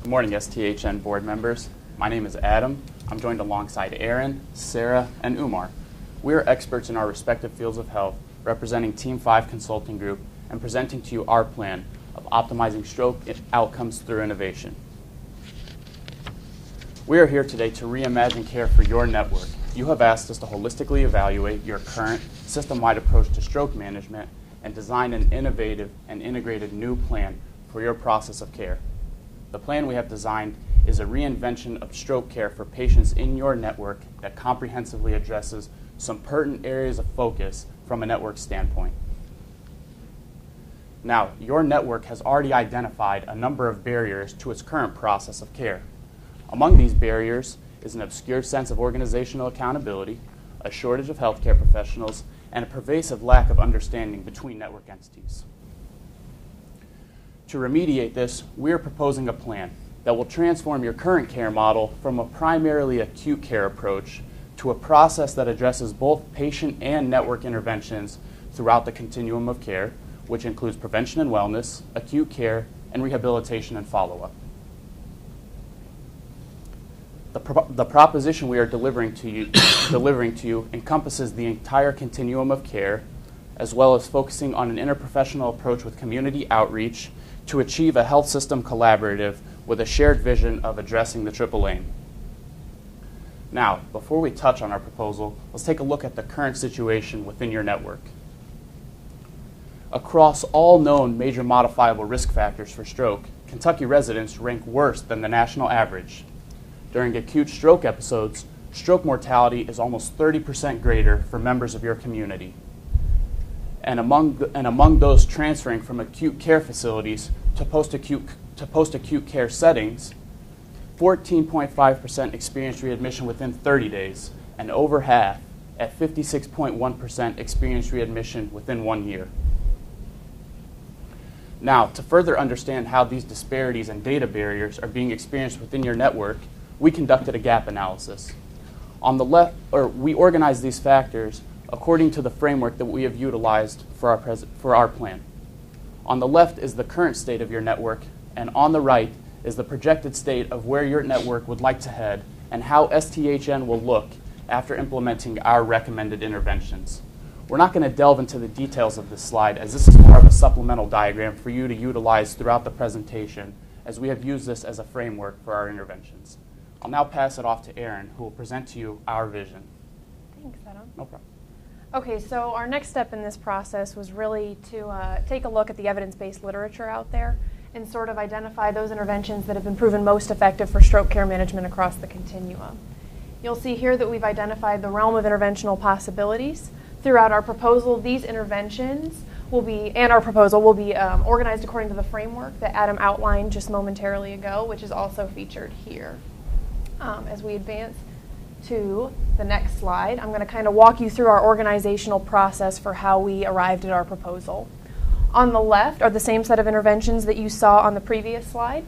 Good morning, STHN board members. My name is Adam. I'm joined alongside Aaron, Sarah, and Umar. We are experts in our respective fields of health, representing Team 5 Consulting Group and presenting to you our plan of optimizing stroke outcomes through innovation. We are here today to reimagine care for your network. You have asked us to holistically evaluate your current system-wide approach to stroke management and design an innovative and integrated new plan for your process of care. The plan we have designed is a reinvention of stroke care for patients in your network that comprehensively addresses some pertinent areas of focus from a network standpoint. Now, your network has already identified a number of barriers to its current process of care. Among these barriers is an obscure sense of organizational accountability, a shortage of healthcare professionals, and a pervasive lack of understanding between network entities. To remediate this, we are proposing a plan that will transform your current care model from a primarily acute care approach to a process that addresses both patient and network interventions throughout the continuum of care, which includes prevention and wellness, acute care, and rehabilitation and follow-up. The proposition we are delivering to you encompasses the entire continuum of care, as well as focusing on an interprofessional approach with community outreach to achieve a health system collaborative with a shared vision of addressing the triple aim. Now, before we touch on our proposal, let's take a look at the current situation within your network. Across all known major modifiable risk factors for stroke, Kentucky residents rank worse than the national average. During acute stroke episodes, stroke mortality is almost 30% greater for members of your community. And among those transferring from acute care facilities to post-acute care settings, 14.5% experienced readmission within 30 days, and over half, at 56.1%, experienced readmission within 1 year. Now, to further understand how these disparities and data barriers are being experienced within your network, we conducted a gap analysis. On the left, we organized these factors according to the framework that we have utilized for our plan. On the left is the current state of your network, and on the right is the projected state of where your network would like to head and how STHN will look after implementing our recommended interventions. We're not going to delve into the details of this slide, as this is more of a supplemental diagram for you to utilize throughout the presentation, as we have used this as a framework for our interventions. I'll now pass it off to Aaron, who will present to you our vision. Thanks, Adam. No problem. Okay, so our next step in this process was really to take a look at the evidence-based literature out there and sort of identify those interventions that have been proven most effective for stroke care management across the continuum. You'll see here that we've identified the realm of interventional possibilities. Throughout our proposal, these interventions will be organized according to the framework that Adam outlined just momentarily ago, which is also featured here. As we advance to the next slide, I'm going to kind of walk you through our organizational process for how we arrived at our proposal. On the left are the same set of interventions that you saw on the previous slide.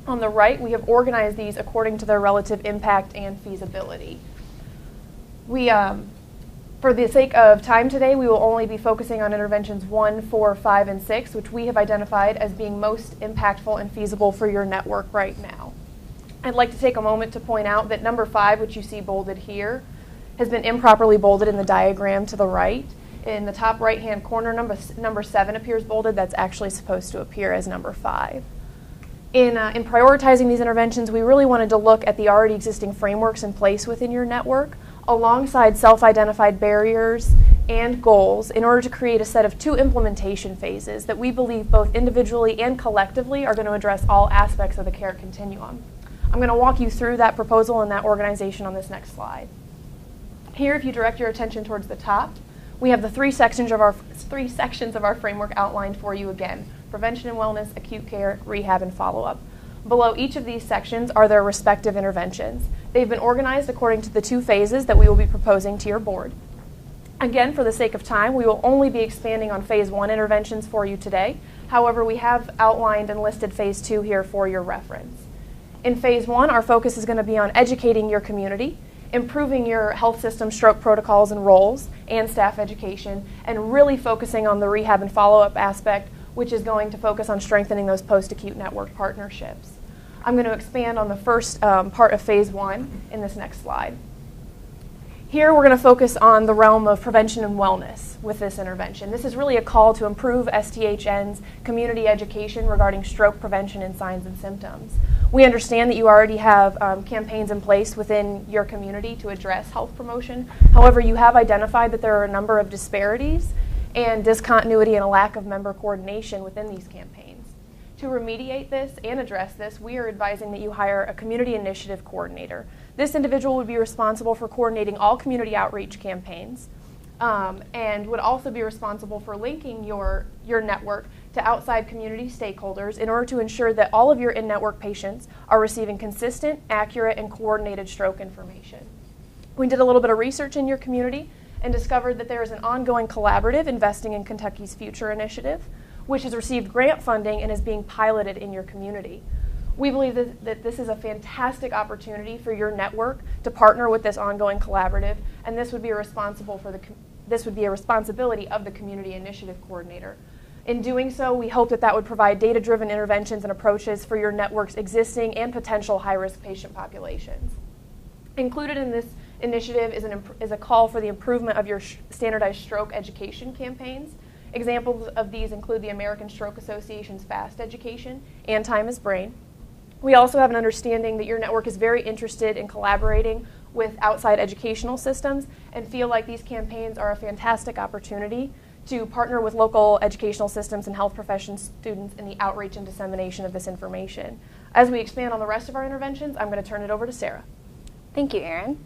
On the right, we have organized these according to their relative impact and feasibility. For the sake of time today, we will only be focusing on interventions 1, 4, 5, and 6, which we have identified as being most impactful and feasible for your network right now. I'd like to take a moment to point out that number 5, which you see bolded here, has been improperly bolded in the diagram to the right. In the top right-hand corner, number 7 appears bolded. That's actually supposed to appear as number 5. In prioritizing these interventions, we really wanted to look at the already existing frameworks in place within your network, alongside self-identified barriers and goals, in order to create a set of 2 implementation phases that we believe both individually and collectively are going to address all aspects of the care continuum. I'm going to walk you through that proposal and that organization on this next slide. Here, if you direct your attention towards the top, we have the 3 sections of our framework outlined for you again: prevention and wellness, acute care, rehab, and follow-up. Below each of these sections are their respective interventions. They've been organized according to the 2 phases that we will be proposing to your board. Again, for the sake of time, we will only be expanding on phase 1 interventions for you today. However, we have outlined and listed phase 2 here for your reference. In phase 1, our focus is going to be on educating your community, improving your health system stroke protocols and roles, and staff education, and really focusing on the rehab and follow-up aspect, which is going to focus on strengthening those post-acute network partnerships. I'm going to expand on the first part of phase 1 in this next slide. Here we're going to focus on the realm of prevention and wellness with this intervention. This is really a call to improve STHN's community education regarding stroke prevention and signs and symptoms. We understand that you already have campaigns in place within your community to address health promotion. However, you have identified that there are a number of disparities and discontinuity and a lack of member coordination within these campaigns. To remediate this and address this, we are advising that you hire a community initiative coordinator. This individual would be responsible for coordinating all community outreach campaigns and would also be responsible for linking your network to outside community stakeholders in order to ensure that all of your in-network patients are receiving consistent, accurate, and coordinated stroke information. We did a little bit of research in your community and discovered that there is an ongoing collaborative Investing in Kentucky's Future initiative, which has received grant funding and is being piloted in your community. We believe that this is a fantastic opportunity for your network to partner with this ongoing collaborative, and this would be a responsibility of the community initiative coordinator. In doing so, we hope that would provide data-driven interventions and approaches for your network's existing and potential high-risk patient populations. Included in this initiative is a call for the improvement of your standardized stroke education campaigns. Examples of these include the American Stroke Association's FAST education and Time is Brain. We also have an understanding that your network is very interested in collaborating with outside educational systems and feel like these campaigns are a fantastic opportunity to partner with local educational systems and health profession students in the outreach and dissemination of this information. As we expand on the rest of our interventions, I'm going to turn it over to Sarah. Thank you, Erin.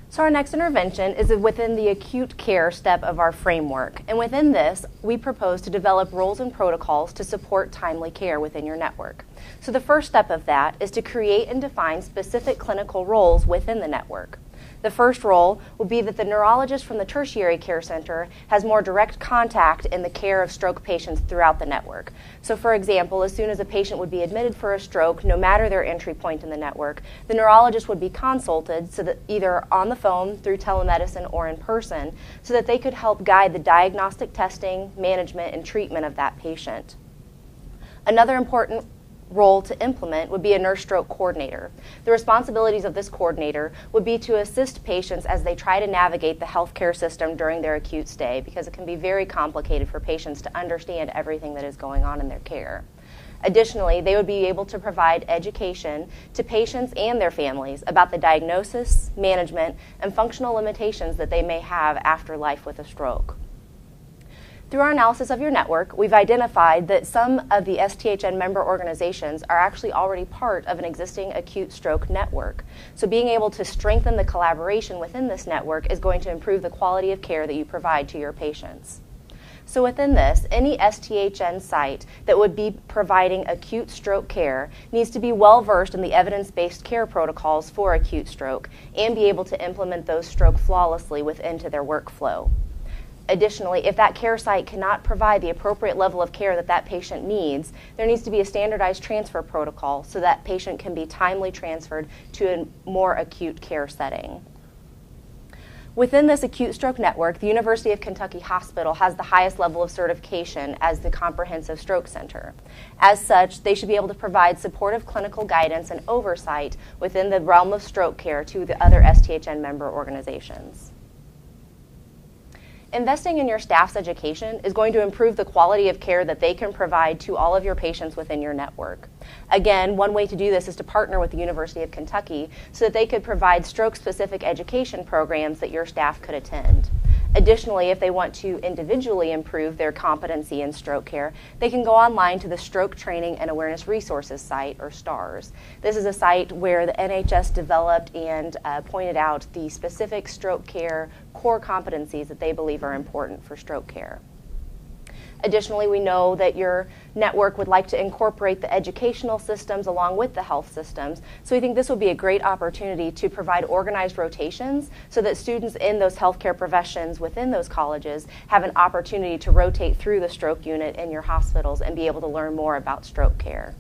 So our next intervention is within the acute care step of our framework. And within this, we propose to develop roles and protocols to support timely care within your network. So the first step of that is to create and define specific clinical roles within the network. The first role will be that the neurologist from the tertiary care center has more direct contact in the care of stroke patients throughout the network. So for example, as soon as a patient would be admitted for a stroke, no matter their entry point in the network, the neurologist would be consulted so that either on the phone, through telemedicine, or in person, so that they could help guide the diagnostic testing, management, and treatment of that patient. Another important role to implement would be a nurse stroke coordinator. The responsibilities of this coordinator would be to assist patients as they try to navigate the healthcare system during their acute stay, because it can be very complicated for patients to understand everything that is going on in their care. Additionally, they would be able to provide education to patients and their families about the diagnosis, management, and functional limitations that they may have after life with a stroke. Through our analysis of your network, we've identified that some of the STHN member organizations are actually already part of an existing acute stroke network. So being able to strengthen the collaboration within this network is going to improve the quality of care that you provide to your patients. So within this, any STHN site that would be providing acute stroke care needs to be well versed in the evidence-based care protocols for acute stroke and be able to implement those stroke flawlessly into their workflow. Additionally, if that care site cannot provide the appropriate level of care that patient needs, there needs to be a standardized transfer protocol so that patient can be timely transferred to a more acute care setting. Within this acute stroke network, the University of Kentucky Hospital has the highest level of certification as the comprehensive stroke center. As such, they should be able to provide supportive clinical guidance and oversight within the realm of stroke care to the other STHN member organizations. Investing in your staff's education is going to improve the quality of care that they can provide to all of your patients within your network. Again, one way to do this is to partner with the University of Kentucky so that they could provide stroke-specific education programs that your staff could attend. Additionally, if they want to individually improve their competency in stroke care, they can go online to the Stroke Training and Awareness Resources site, or STARS. This is a site where the NHS developed and pointed out the specific stroke care core competencies that they believe are important for stroke care. Additionally, we know that your network would like to incorporate the educational systems along with the health systems, so we think this would be a great opportunity to provide organized rotations so that students in those healthcare professions within those colleges have an opportunity to rotate through the stroke unit in your hospitals and be able to learn more about stroke care.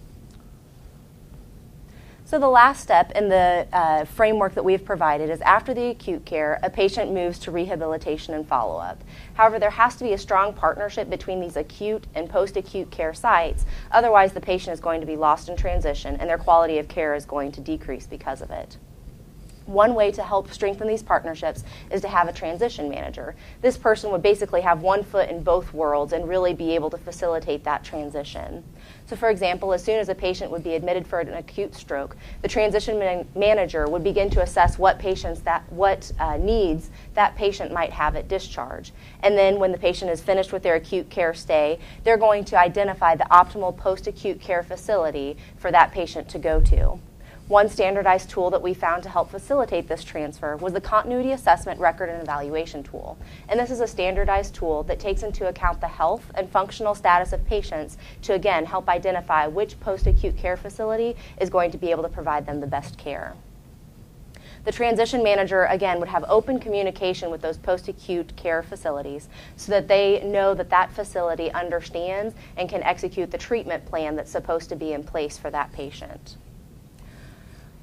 So the last step in the framework that we've provided is after the acute care, a patient moves to rehabilitation and follow-up. However, there has to be a strong partnership between these acute and post-acute care sites. Otherwise, the patient is going to be lost in transition and their quality of care is going to decrease because of it. One way to help strengthen these partnerships is to have a transition manager. This person would basically have one foot in both worlds and really be able to facilitate that transition. So for example, as soon as a patient would be admitted for an acute stroke, the transition manager would begin to assess what needs that patient might have at discharge. And then when the patient is finished with their acute care stay, they're going to identify the optimal post-acute care facility for that patient to go to. One standardized tool that we found to help facilitate this transfer was the Continuity Assessment Record and Evaluation tool. And this is a standardized tool that takes into account the health and functional status of patients to, again, help identify which post-acute care facility is going to be able to provide them the best care. The transition manager, again, would have open communication with those post-acute care facilities so that they know that that facility understands and can execute the treatment plan that's supposed to be in place for that patient.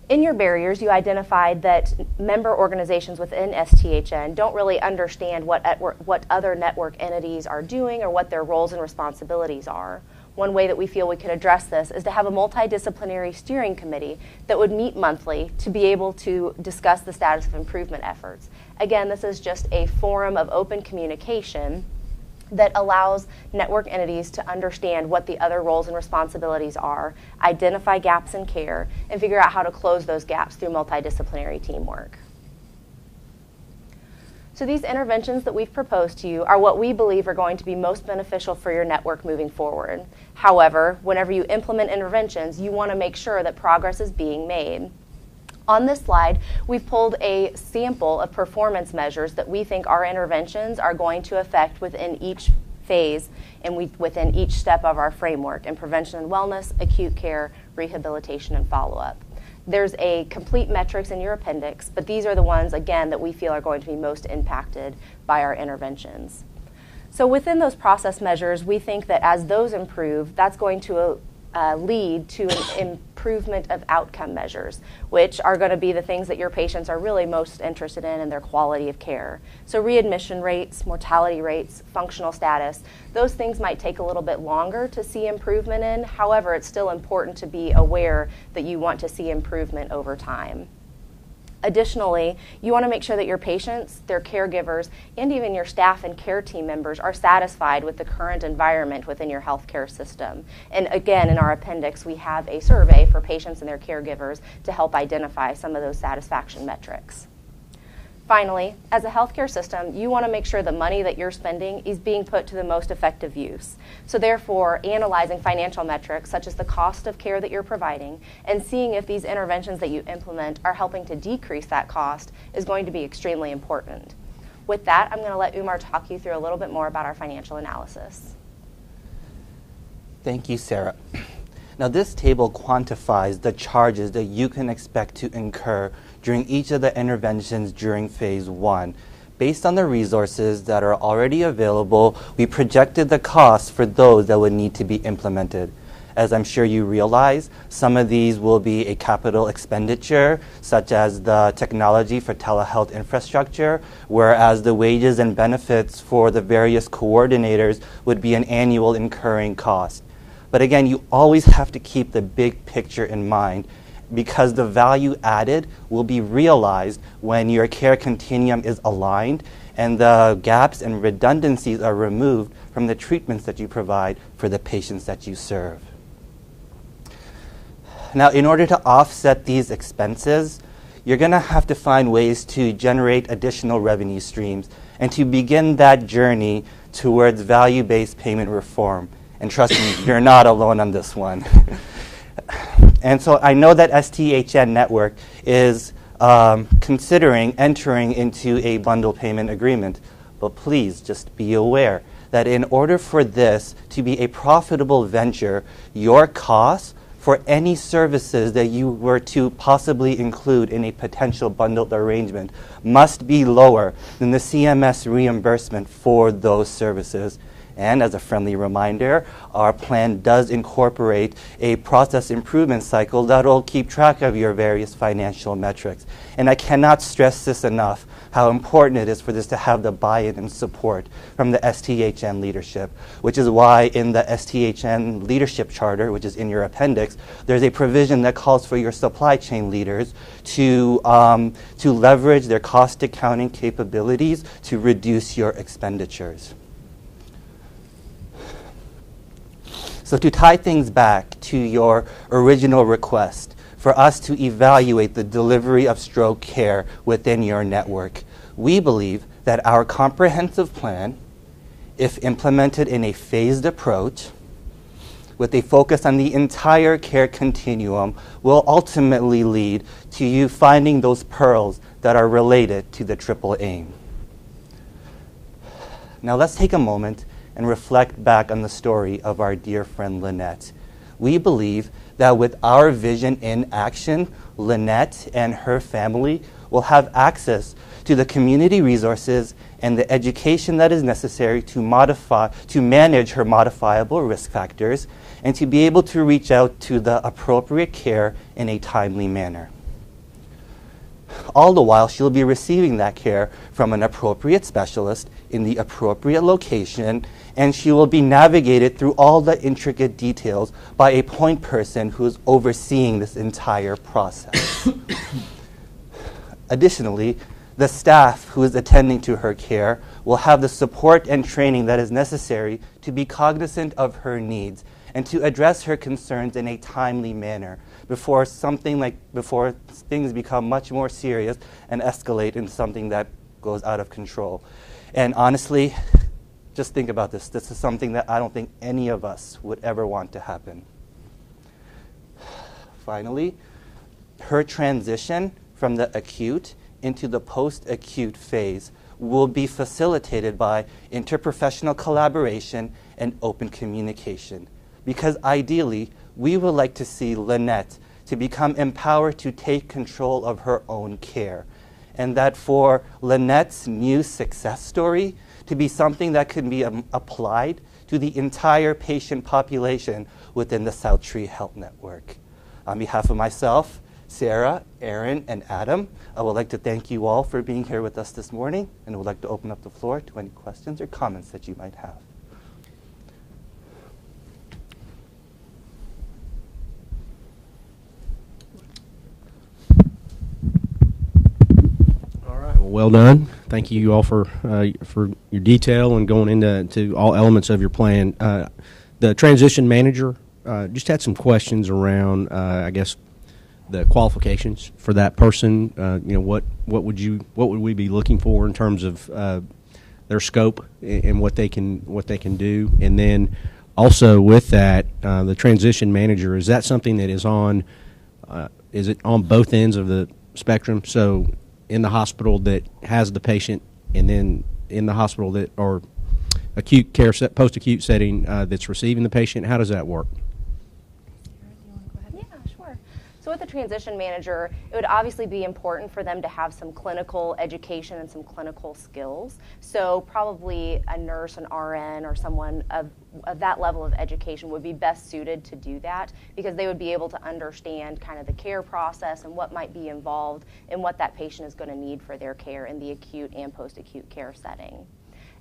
In your barriers, you identified that member organizations within STHN don't really understand what other network entities are doing or what their roles and responsibilities are. One way that we feel we could address this is to have a multidisciplinary steering committee that would meet monthly to be able to discuss the status of improvement efforts. Again, this is just a forum of open communication that allows network entities to understand what the other roles and responsibilities are, identify gaps in care, and figure out how to close those gaps through multidisciplinary teamwork. So these interventions that we've proposed to you are what we believe are going to be most beneficial for your network moving forward. However, whenever you implement interventions, you want to make sure that progress is being made. On this slide, we've pulled a sample of performance measures that we think our interventions are going to affect within each phase and within each step of our framework in prevention and wellness, acute care, rehabilitation, and follow-up. There's a complete metrics in your appendix, but these are the ones, again, that we feel are going to be most impacted by our interventions. So within those process measures, we think that as those improve, that's going to lead to an improvement of outcome measures, which are going to be the things that your patients are really most interested in their quality of care. So readmission rates, mortality rates, functional status, those things might take a little bit longer to see improvement in. However, it's still important to be aware that you want to see improvement over time. Additionally, you want to make sure that your patients, their caregivers, and even your staff and care team members are satisfied with the current environment within your healthcare system. And again, in our appendix, we have a survey for patients and their caregivers to help identify some of those satisfaction metrics. Finally, as a healthcare system, you want to make sure the money that you're spending is being put to the most effective use. So therefore, analyzing financial metrics such as the cost of care that you're providing and seeing if these interventions that you implement are helping to decrease that cost is going to be extremely important. With that, I'm going to let Umar talk you through a little bit more about our financial analysis. Thank you, Sarah. Now, this table quantifies the charges that you can expect to incur during each of the interventions during phase 1. Based on the resources that are already available, we projected the costs for those that would need to be implemented. As I'm sure you realize, some of these will be a capital expenditure, such as the technology for telehealth infrastructure, whereas the wages and benefits for the various coordinators would be an annual incurring cost. But again, you always have to keep the big picture in mind because the value added will be realized when your care continuum is aligned and the gaps and redundancies are removed from the treatments that you provide for the patients that you serve. Now, in order to offset these expenses, you're going to have to find ways to generate additional revenue streams and to begin that journey towards value-based payment reform. And trust me, you're not alone on this one. And so I know that STHN Network is considering entering into a bundle payment agreement. But please just be aware that in order for this to be a profitable venture, your costs for any services that you were to possibly include in a potential bundled arrangement must be lower than the CMS reimbursement for those services. And as a friendly reminder, our plan does incorporate a process improvement cycle that will keep track of your various financial metrics. And I cannot stress this enough, how important it is for this to have the buy-in and support from the STHN leadership, which is why in the STHN leadership charter, which is in your appendix, there's a provision that calls for your supply chain leaders to leverage their cost accounting capabilities to reduce your expenditures. So to tie things back to your original request for us to evaluate the delivery of stroke care within your network, we believe that our comprehensive plan, if implemented in a phased approach, with a focus on the entire care continuum, will ultimately lead to you finding those pearls that are related to the triple aim. Now let's take a moment and reflect back on the story of our dear friend Lynette. We believe that with our vision in action, Lynette and her family will have access to the community resources and the education that is necessary to manage her modifiable risk factors and to be able to reach out to the appropriate care in a timely manner. All the while, she'll be receiving that care from an appropriate specialist in the appropriate location, and she will be navigated through all the intricate details by a point person who's overseeing this entire process. Additionally, the staff who is attending to her care will have the support and training that is necessary to be cognizant of her needs and to address her concerns in a timely manner before things become much more serious and escalate into something that goes out of control. And honestly, just think about this. This is something that I don't think any of us would ever want to happen. Finally, her transition from the acute into the post-acute phase will be facilitated by interprofessional collaboration and open communication. Because ideally, we would like to see Lynette to become empowered to take control of her own care. And that for Lynette's new success story to be something that can be applied to the entire patient population within the South Tree Health Network. On behalf of myself, Sarah, Aaron, and Adam, I would like to thank you all for being here with us this morning, and I would like to open up the floor to any questions or comments that you might have. All right. Well done. Thank you all for your detail and going into all elements of your plan. The transition manager just had some questions around, I guess, the qualifications for that person. What would we be looking for in terms of their scope and what they can do, and then also with that, the transition manager, is that something that is on both ends of the spectrum? So in the hospital that has the patient, and then in the hospital that, or acute care post-acute setting that's receiving the patient, how does that work? So with the transition manager, it would obviously be important for them to have some clinical education and some clinical skills. So probably a nurse, an RN, or someone of that level of education would be best suited to do that, because they would be able to understand kind of the care process and what might be involved and what that patient is going to need for their care in the acute and post-acute care setting.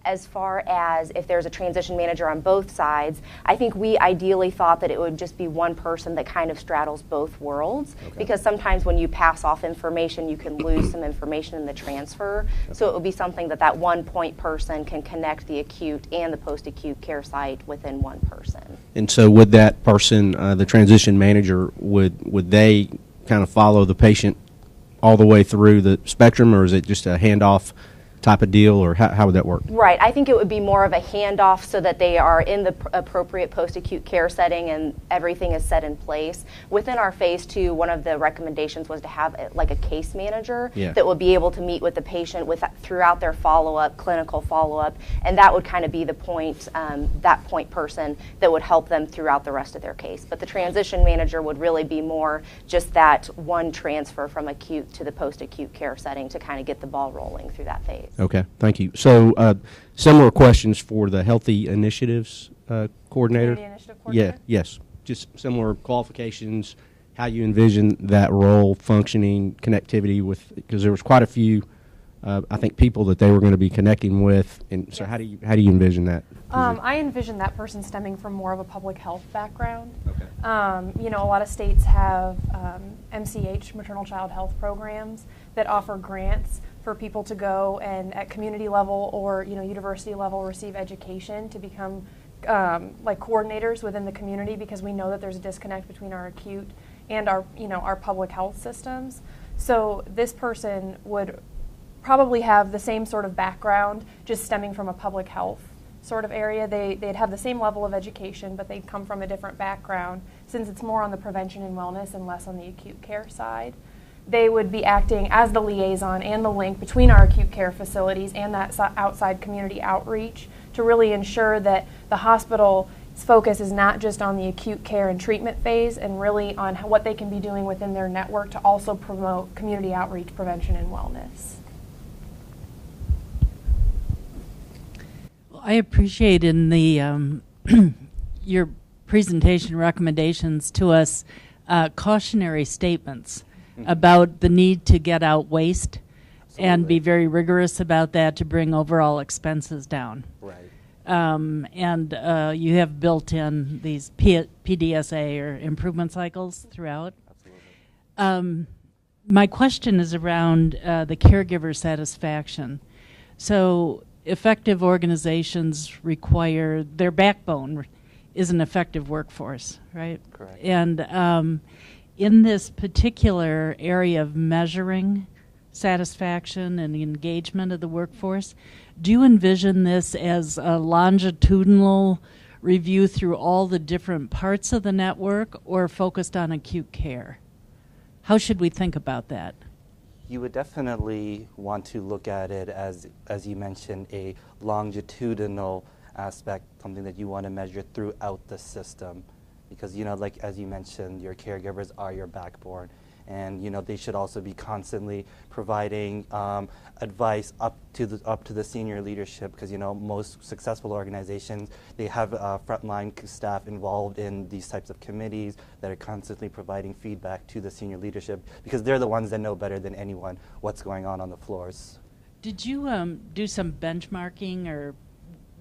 As far as if there's a transition manager on both sides, I think we ideally thought that it would just be one person that kind of straddles both worlds, because sometimes when you pass off information, you can lose some information in the transfer. Okay. So it would be something that one point person can connect the acute and the post-acute care site within one person. And so with that person, the transition manager, would they kind of follow the patient all the way through the spectrum, or is it just a handoff type of deal, or how would that work? Right. I think it would be more of a handoff so that they are in the appropriate post-acute care setting and everything is set in place. Within our phase 2, one of the recommendations was to have like a case manager that would be able to meet with the patient throughout their follow-up, clinical follow-up, and that would kind of be the point, that point person that would help them throughout the rest of their case. But the transition manager would really be more just that one transfer from acute to the post-acute care setting to kind of get the ball rolling through that phase. Okay, thank you. So, similar questions for the Healthy Initiatives Coordinator? Community Initiative Coordinator? Yeah, yes. Just similar qualifications, how you envision that role functioning, connectivity with, because there was quite a few, I think, people that they were going to be connecting with. And so Yes. how do you envision that? I envision that person stemming from more of a public health background. Okay. A lot of states have MCH, maternal child health programs, that offer grants for people to go and at community level or university level receive education to become like coordinators within the community, because we know that there's a disconnect between our acute and our public health systems. So this person would probably have the same sort of background, just stemming from a public health sort of area. They'd have the same level of education, but they'd come from a different background, since it's more on the prevention and wellness and less on the acute care side. They would be acting as the liaison and the link between our acute care facilities and that outside community outreach to really ensure that the hospital's focus is not just on the acute care and treatment phase, and really on what they can be doing within their network to also promote community outreach, prevention, and wellness. I appreciate in the your presentation recommendations to us cautionary statements about the need to get out waste and be very rigorous about that to bring overall expenses down. Right. And you have built in these PDSA or improvement cycles throughout. Absolutely. My question is around the caregiver satisfaction. So effective organizations require, their backbone is an effective workforce, right? Correct. And in this particular area of measuring satisfaction and the engagement of the workforce, do you envision this as a longitudinal review through all the different parts of the network, or focused on acute care? How should we think about that? You would definitely want to look at it as you mentioned, a longitudinal aspect, something that you want to measure throughout the system. Because, like as you mentioned, your caregivers are your backbone. And, they should also be constantly providing advice up to the senior leadership, because, most successful organizations, they have frontline staff involved in these types of committees that are constantly providing feedback to the senior leadership, because they're the ones that know better than anyone what's going on the floors. Did you do some benchmarking, or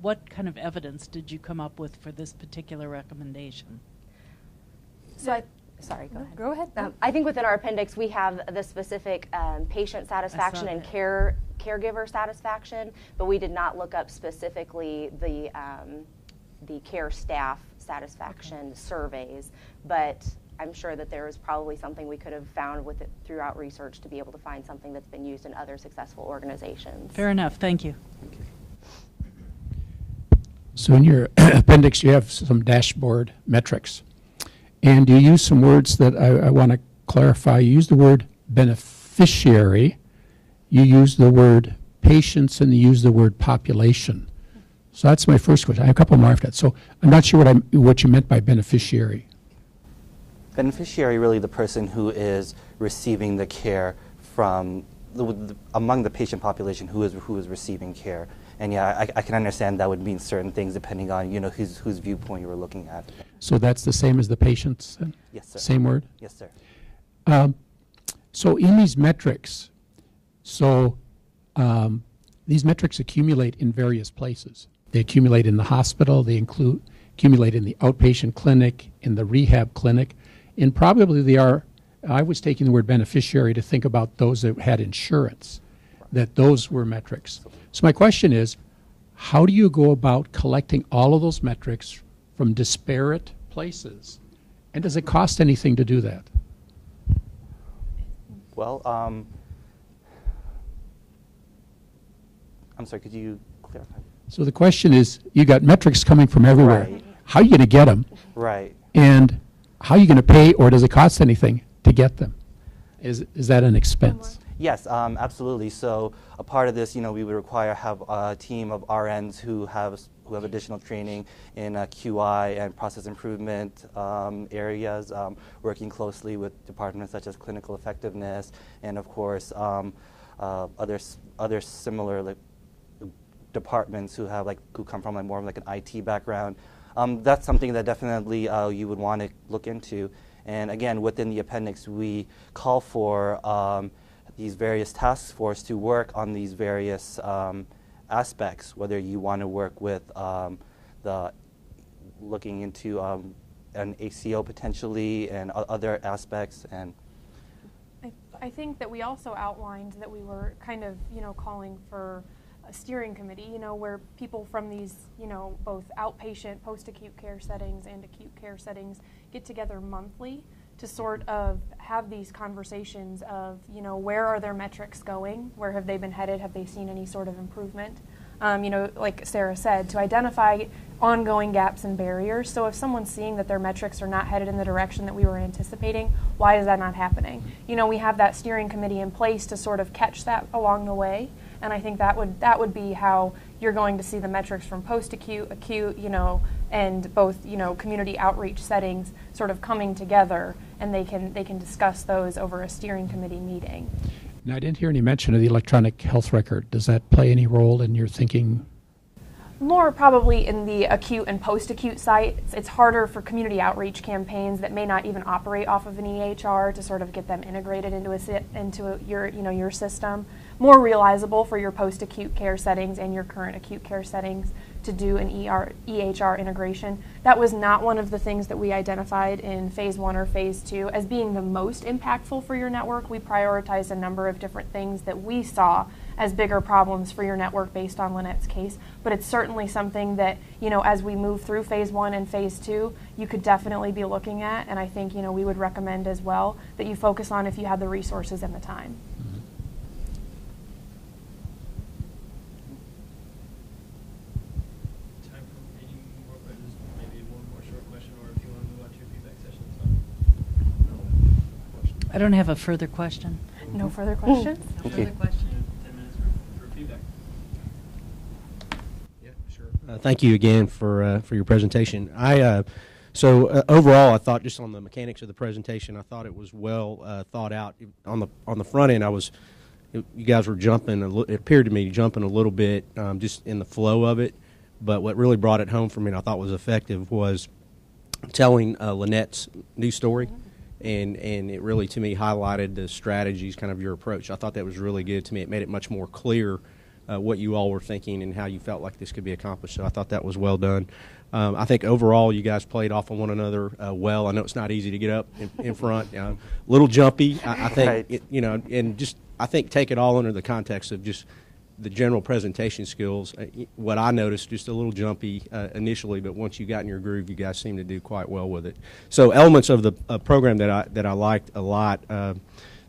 what kind of evidence did you come up with for this particular recommendation? So sorry, go ahead. Go ahead. I think within our appendix we have the specific patient satisfaction and that. caregiver satisfaction, but we did not look up specifically the care staff satisfaction surveys. But I'm sure that there is probably something we could have found with it throughout research to be able to find something that's been used in other successful organizations. Fair enough. Thank you. So in your appendix, you have some dashboard metrics. And you use some words that I want to clarify. You use the word beneficiary, you use the word patients, and you use the word population. So that's my first question. I have a couple more after that. So I'm not sure what you meant by beneficiary. Beneficiary, really the person who is receiving the care from among the patient population who is receiving care. And yeah, I can understand that would mean certain things depending on whose viewpoint you were looking at. So that's the same as the patients? Then? Yes, sir. Same word? Yes, sir. So in these metrics, these metrics accumulate in various places. They accumulate in the hospital, they accumulate in the outpatient clinic, in the rehab clinic, and probably they are, I was taking the word beneficiary to think about those that had insurance, that those were metrics. So my question is, how do you go about collecting all of those metrics from disparate places? And does it cost anything to do that? Well, I'm sorry, could you clarify? So the question is, you got metrics coming from everywhere. Right. How are you going to get them? Right. And how are you going to pay, or does it cost anything to get them? Is that an expense? Yes, absolutely. So a part of this, we would require have a team of RNs who have additional training in QI and process improvement areas, working closely with departments such as clinical effectiveness and, of course, other similar like departments who come from more of like an IT background. That's something that definitely you would want to look into. And again, within the appendix, we call for these various task force to work on these various aspects, whether you want to work with looking into an ACO potentially and other aspects. And I think that we also outlined that we were kind of, calling for a steering committee, where people from these, both outpatient, post-acute care settings and acute care settings get together monthly to sort of have these conversations of, where are their metrics going? Where have they been headed? Have they seen any sort of improvement? Like Sarah said, to identify ongoing gaps and barriers. So if someone's seeing that their metrics are not headed in the direction that we were anticipating, why is that not happening? We have that steering committee in place to sort of catch that along the way. And I think that would be how you're going to see the metrics from post-acute, acute, and both, community outreach settings sort of coming together, and they can discuss those over a steering committee meeting. Now, I didn't hear any mention of the electronic health record. Does that play any role in your thinking? More probably in the acute and post-acute sites. It's harder for community outreach campaigns that may not even operate off of an EHR to sort of get them integrated into your system. More realizable for your post-acute care settings and your current acute care settings to do an EHR integration. That was not one of the things that we identified in phase 1 or phase 2 as being the most impactful for your network. We prioritized a number of different things that we saw as bigger problems for your network based on Lynette's case, but it's certainly something that, as we move through phase 1 and phase 2, you could definitely be looking at, and I think, we would recommend as well that you focus on if you have the resources and the time. Time for any more questions, maybe one more short question, or if you want to move on to your feedback session, it's fine. I don't have a further question. No further questions? No further questions. 10 minutes for feedback. Yeah, sure. Thank you again for your presentation. So overall, I thought just on the mechanics of the presentation, I thought it was well thought out. On the front end, you guys were jumping. It appeared to me jumping a little bit just in the flow of it. But what really brought it home for me, and I thought was effective, was telling Lynette's new story. And it really, to me, highlighted the strategies, kind of your approach. I thought that was really good to me. It made it much more clear what you all were thinking and how you felt like this could be accomplished. So I thought that was well done. I think overall you guys played off on one another well. I know it's not easy to get up in front. A little jumpy, I think, Right. and just I think take it all under the context of just the general presentation skills. What I noticed, just a little jumpy initially, but once you got in your groove, you guys seem to do quite well with it. So elements of the program that I liked a lot,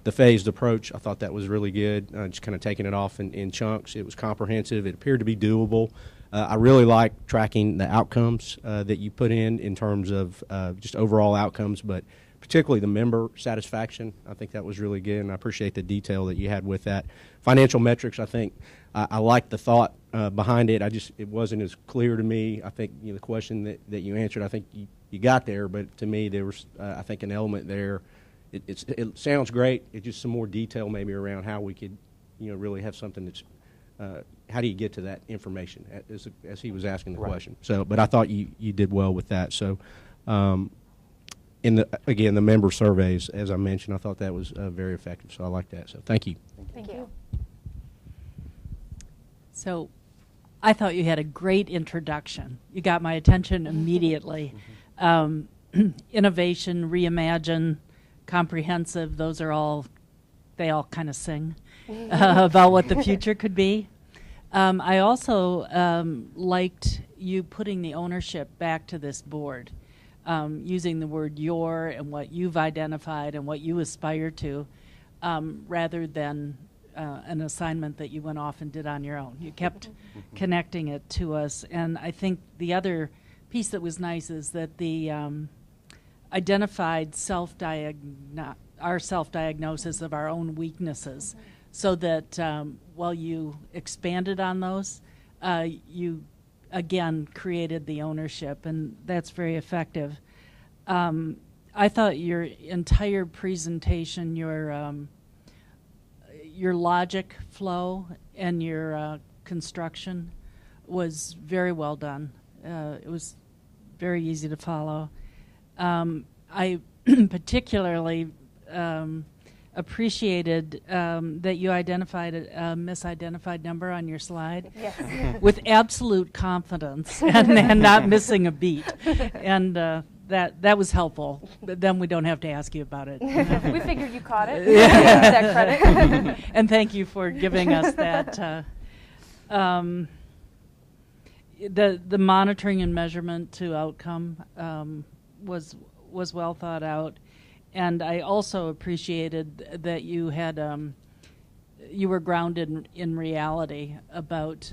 the phased approach, I thought that was really good, just kind of taking it off in chunks. It was comprehensive. It appeared to be doable. I really like tracking the outcomes that you put in terms of just overall outcomes, but particularly the member satisfaction. I think that was really good, and I appreciate the detail that you had with that. Financial metrics, I think I like the thought behind it. It wasn't as clear to me. I think the question that you answered, I think you got there, but to me there was, I think, an element there. It sounds great. It's just some more detail maybe around how we could, really have something that's, how do you get to that information, as he was asking the Right. question. So, but I thought you did well with that. So, the member surveys, as I mentioned, I thought that was very effective. So I like that. So thank you. Thank you. So I thought you had a great introduction. You got my attention immediately. Innovation, reimagine, comprehensive, they all kind of sing about what the future could be. I also liked you putting the ownership back to this board, using the word your and what you've identified and what you aspire to, rather than an assignment that you went off and did on your own. You kept connecting it to us. And I think the other piece that was nice is that the identified our self-diagnosis of our own weaknesses, so that while you expanded on those, you again created the ownership, and that's very effective. I thought your entire presentation, your logic flow and your construction was very well done. It was very easy to follow. I particularly appreciated that you identified a misidentified number on your slide with absolute confidence and not missing a beat. And that was helpful. But then we don't have to ask you about it. We figured you caught it. Yeah. That credit. And thank you for giving us that. The monitoring and measurement to outcome was well thought out, and I also appreciated that you had you were grounded in reality about.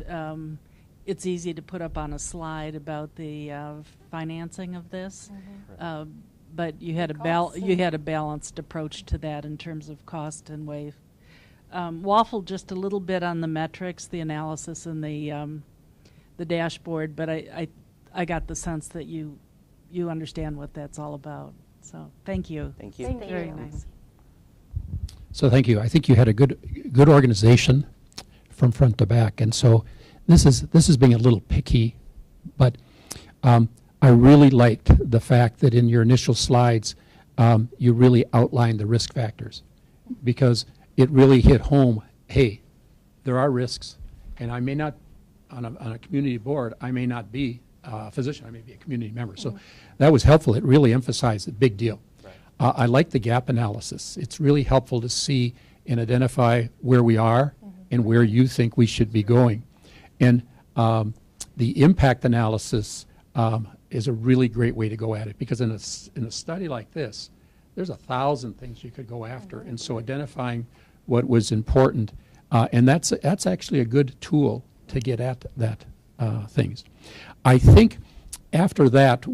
It's easy to put up on a slide about the financing of this, but you had you had a balanced approach to that in terms of cost and wave. Waffled just a little bit on the metrics, the analysis, and the dashboard, but I got the sense that you understand what that's all about. So thank you. Thank you. Thank Very you. nice. So thank you. I think you had a good organization from front to back, and so this is being a little picky, but I really liked the fact that in your initial slides you really outlined the risk factors, because it really hit home. Hey, there are risks, and I may not on a community board. I may not be a physician. I may be a community member. So that was helpful. It really emphasized the big deal. Right. I like the gap analysis. It's really helpful to see and identify where we are and where you think we should be going. And the impact analysis is a really great way to go at it, because in a study like this, there's 1,000 things you could go after. And so identifying what was important, and that's actually a good tool to get at that things. I think after that,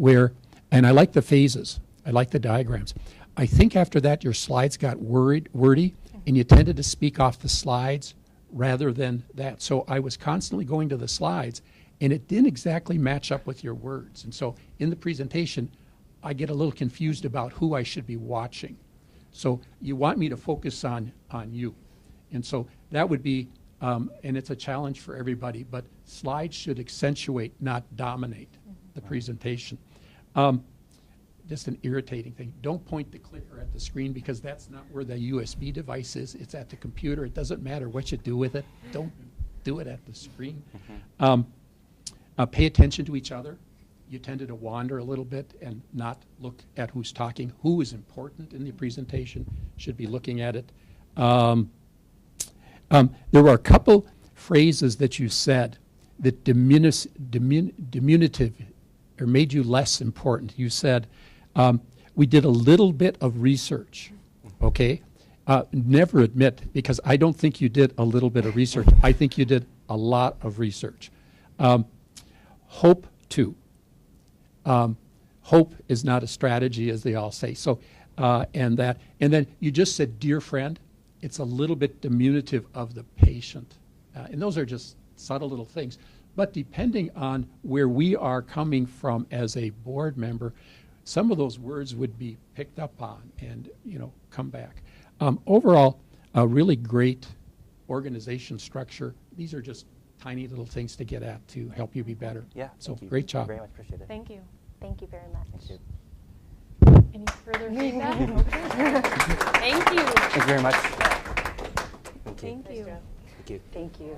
and I like the phases, I like the diagrams. I think after that your slides got wordy, and you tended to speak off the slides rather than that. So I was constantly going to the slides, and it didn't exactly match up with your words. And so in the presentation, I get a little confused about who I should be watching. So you want me to focus on you. And so that would be, and it's a challenge for everybody, but slides should accentuate, not dominate the presentation. Just an irritating thing. Don't point the clicker at the screen, because that's not where the USB device is. It's at the computer. It doesn't matter what you do with it. Don't do it at the screen. Pay attention to each other. You tended to wander a little bit and not look at who's talking. Who is important in the presentation should be looking at it. There were a couple phrases that you said that diminutive or made you less important. You said, we did a little bit of research, okay? Never admit, because I don't think you did a little bit of research. I think you did a lot of research. Hope to. Hope is not a strategy, as they all say. So, and then you just said, dear friend. It's a little bit diminutive of the patient. And those are just subtle little things. But depending on where we are coming from as a board member, some of those words would be picked up on and, come back. Overall, a really great organization structure. These are just tiny little things to get at to help you be better. Yeah. So Thank you. great job. Very much appreciate it. Thank you. Thank you very much. Thank you. Any further feedback? Okay. Thank you. Thank you very much. Thank you. Thank you. Thank you.